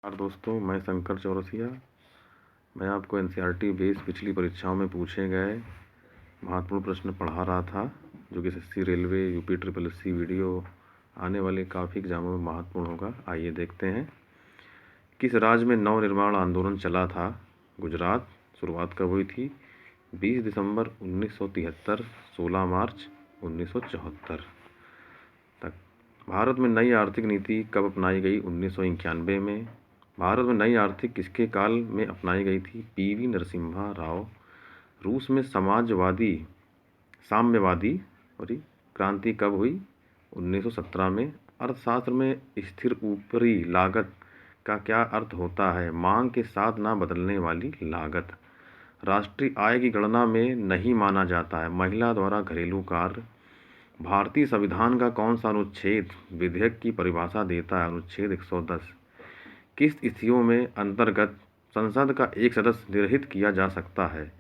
नमस्कार दोस्तों, मैं शंकर चौरसिया। मैं आपको एनसीईआरटी बेस्ड पिछली परीक्षाओं में पूछे गए महत्वपूर्ण प्रश्न पढ़ा रहा था, जो कि SSC, railway, UP triple SC video आने वाले काफ़ी एग्जामों में महत्वपूर्ण होगा। आइए देखते हैं। किस राज्य में नव निर्माण आंदोलन चला था? गुजरात। शुरुआत कब हुई थी? 20 दिसंबर 1973, 16 मार्च 1974 तक। भारत में नई आर्थिक नीति कब अपनाई गई? 1991 में। भारत में नई आर्थिक किसके काल में अपनाई गई थी? पीवी नरसिम्हा राव। रूस में साम्यवादी क्रांति कब हुई? 1917 में। अर्थशास्त्र में स्थिर ऊपरी लागत का क्या अर्थ होता है? मांग के साथ ना बदलने वाली लागत। राष्ट्रीय आय की गणना में नहीं माना जाता है महिला द्वारा घरेलू कार्य। भारतीय संविधान का कौन सा अनुच्छेद विधेयक की परिभाषा देता है? अनुच्छेद 110। किस स्थितियों में अंतर्गत संसद का एक सदस्य निर्हित किया जा सकता है?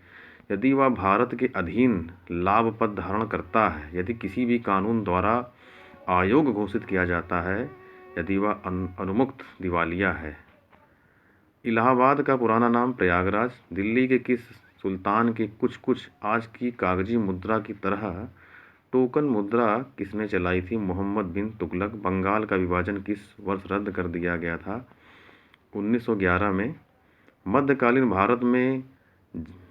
यदि वह भारत के अधीन लाभ पद धारण करता है, यदि किसी भी कानून द्वारा आयोग घोषित किया जाता है, यदि वह अनुमुक्त दिवालिया है। इलाहाबाद का पुराना नाम प्रयागराज। दिल्ली के किस सुल्तान के कुछ आज की कागजी मुद्रा की तरह टोकन मुद्रा किसने चलाई थी? मोहम्मद बिन तुगलक। बंगाल का विभाजन किस वर्ष रद्द कर दिया गया था? 1911 में। मध्यकालीन भारत में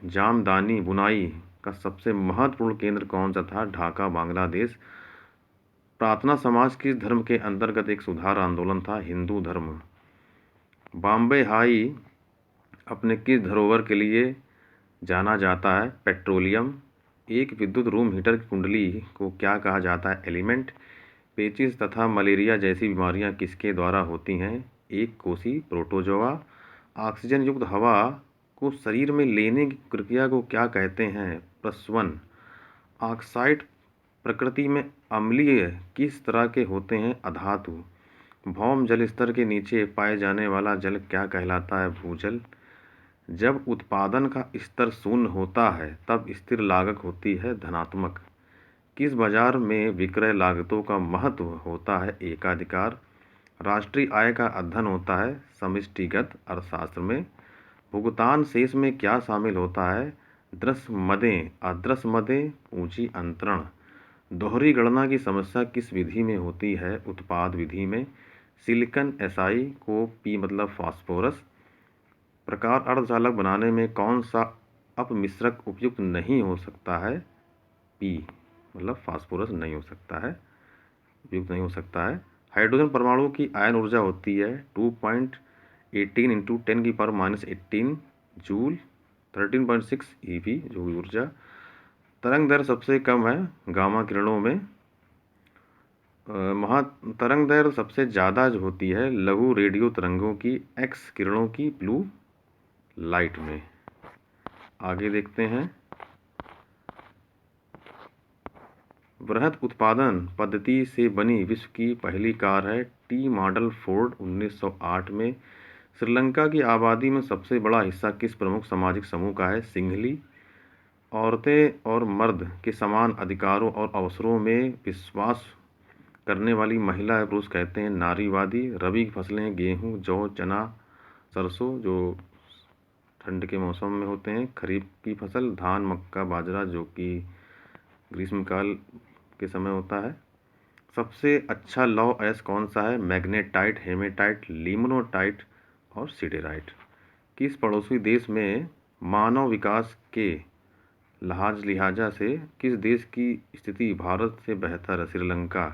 जामदानी बुनाई का सबसे महत्वपूर्ण केंद्र कौन सा था? ढाका, बांग्लादेश। प्रार्थना समाज किस धर्म के अंतर्गत एक सुधार आंदोलन था? हिंदू धर्म। बॉम्बे हाई अपने किस धरोहर के लिए जाना जाता है? पेट्रोलियम। एक विद्युत रूम हीटर की कुंडली को क्या कहा जाता है? एलिमेंट। पेचिस तथा मलेरिया जैसी बीमारियां किसके द्वारा होती हैं? एक कोशी प्रोटोजोआ। ऑक्सीजन युक्त हवा को शरीर में लेने की प्रक्रिया को क्या कहते हैं? प्रस्वन। ऑक्साइड प्रकृति में अम्लीय किस तरह के होते हैं? अधातु। भौम जल स्तर के नीचे पाए जाने वाला जल क्या कहलाता है? भूजल। जब उत्पादन का स्तर शून्य होता है तब स्थिर लागत होती है धनात्मक। किस बाजार में विक्रय लागतों का महत्व होता है? एकाधिकार। राष्ट्रीय आय का अध्ययन होता है समष्टिगत अर्थशास्त्र में। भुगतान शेष में क्या शामिल होता है? दृश्य मदें, अदृश्य मदें, पूंजी अंतरण। दोहरी गणना की समस्या किस विधि में होती है? उत्पाद विधि में। सिलिकॉन एसआई को पी मतलब फास्फोरस। प्रकार अर्धचालक बनाने में कौन सा अपमिश्रक उपयुक्त नहीं हो सकता है? पी मतलब फास्फोरस नहीं हो सकता है, उपयुक्त नहीं हो सकता है। हाइड्रोजन परमाणु की आयन ऊर्जा होती है 2.18 इंटू 10⁻18 जूल, 13.6 ईवी जो ऊर्जा। तरंग दर सबसे कम है गामा किरणों में। तरंग दर सबसे ज़्यादा जो होती है लघु रेडियो तरंगों की, एक्स किरणों की, ब्लू लाइट में। आगे देखते हैं। वृहद उत्पादन पद्धति से बनी विश्व की पहली कार है टी मॉडल फोर्ड, 1908 में। श्रीलंका की आबादी में सबसे बड़ा हिस्सा किस प्रमुख सामाजिक समूह का है? सिंघली। औरतें और मर्द के समान अधिकारों और अवसरों में विश्वास करने वाली महिला या पुरुष कहते हैं नारीवादी। रबी की फसलें गेहूँ, जौ, चना, सरसों जो ठंड के मौसम में होते हैं। खरीफ की फसल धान, मक्का, बाजरा जो कि ग्रीष्मकाल के समय होता है। सबसे अच्छा लौह अयस्क कौन सा है? मैग्नेटाइट, हेमेटाइट, लिमोनाइट और सिडेराइट। किस पड़ोसी देश में मानव विकास के लिहाजा से किस देश की स्थिति भारत से बेहतर है? श्रीलंका।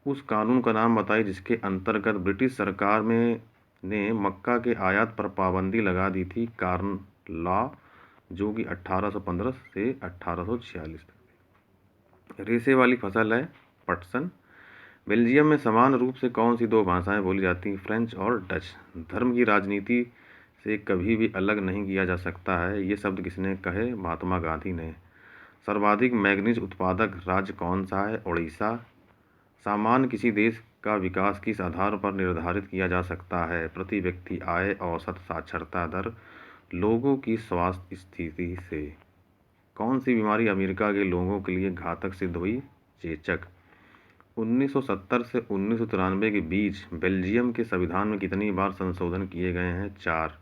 उस कानून का नाम बताइए जिसके अंतर्गत ब्रिटिश सरकार में ने मक्का के आयात पर पाबंदी लगा दी थी। कार्न लॉ, जो कि 1815 से 1846 तक। रेशे वाली फसल है पटसन। बेल्जियम में समान रूप से कौन सी दो भाषाएं बोली जाती हैं? फ्रेंच और डच। धर्म की राजनीति से कभी भी अलग नहीं किया जा सकता है, ये शब्द किसने कहे? महात्मा गांधी ने। सर्वाधिक मैग्नीज उत्पादक राज्य कौन सा है? उड़ीसा। सामान्य किसी देश का विकास किस आधार पर निर्धारित किया जा सकता है? प्रति व्यक्ति आय, औसत साक्षरता दर, लोगों की स्वास्थ्य स्थिति से। कौन सी बीमारी अमेरिका के लोगों के लिए घातक सिद्ध हुई? चेचक। 1970 से 1993 के बीच बेल्जियम के संविधान में कितनी बार संशोधन किए गए हैं? 4।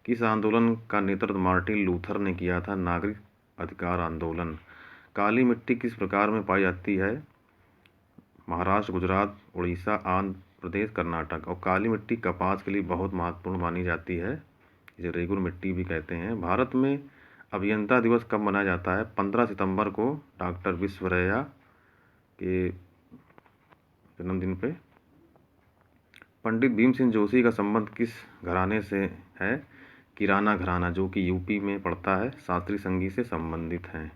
किस आंदोलन का नेतृत्व मार्टिन लूथर ने किया था? नागरिक अधिकार आंदोलन। काली मिट्टी किस प्रकार में पाई जाती है? महाराष्ट्र, गुजरात, उड़ीसा, आंध्र प्रदेश, कर्नाटक। और काली मिट्टी कपास के लिए बहुत महत्वपूर्ण मानी जाती है, इसे रेगुर मिट्टी भी कहते हैं। भारत में अभियंता दिवस कब मनाया जाता है? 15 सितंबर को डॉक्टर विश्वेश्वरैया के जन्मदिन पे। पंडित भीमसेन जोशी का संबंध किस घराने से है? किराना घराना, जो कि यूपी में पड़ता है, शास्त्रीय संगीत से संबंधित हैं।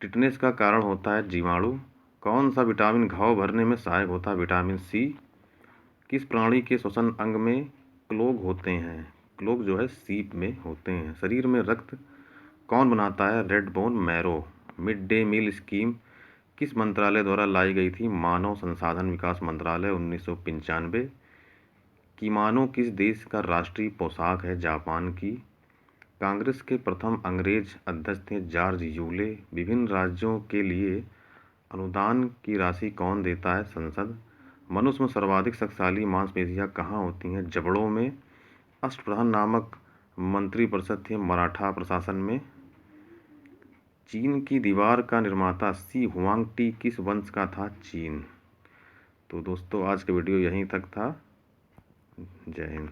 टिटनेस का कारण होता है जीवाणु। कौन सा विटामिन घाव भरने में सहायक होता है? Vitamin C. किस प्राणी के श्वसन अंग में क्लोग होते हैं? क्लोग जो है सीप में होते हैं। शरीर में रक्त कौन बनाता है? Red bone marrow. Mid day meal scheme किस मंत्रालय द्वारा लाई गई थी? मानव संसाधन विकास मंत्रालय, 1995। कीमानो किस देश का राष्ट्रीय पोशाक है? जापान की। कांग्रेस के प्रथम अंग्रेज अध्यक्ष थे जॉर्ज यूले। विभिन्न राज्यों के लिए अनुदान की राशि कौन देता है? संसद। मनुष्य में सर्वाधिक शक्तिशाली मांसपेशियां कहाँ होती हैं? जबड़ों में। अष्टप्रधान नामक मंत्रिपरिषद थे मराठा प्रशासन में। चीन की दीवार का निर्माता शी हुआंगटी किस वंश का था? चीन। तो दोस्तों, आज का वीडियो यहीं तक था। जय हिंद।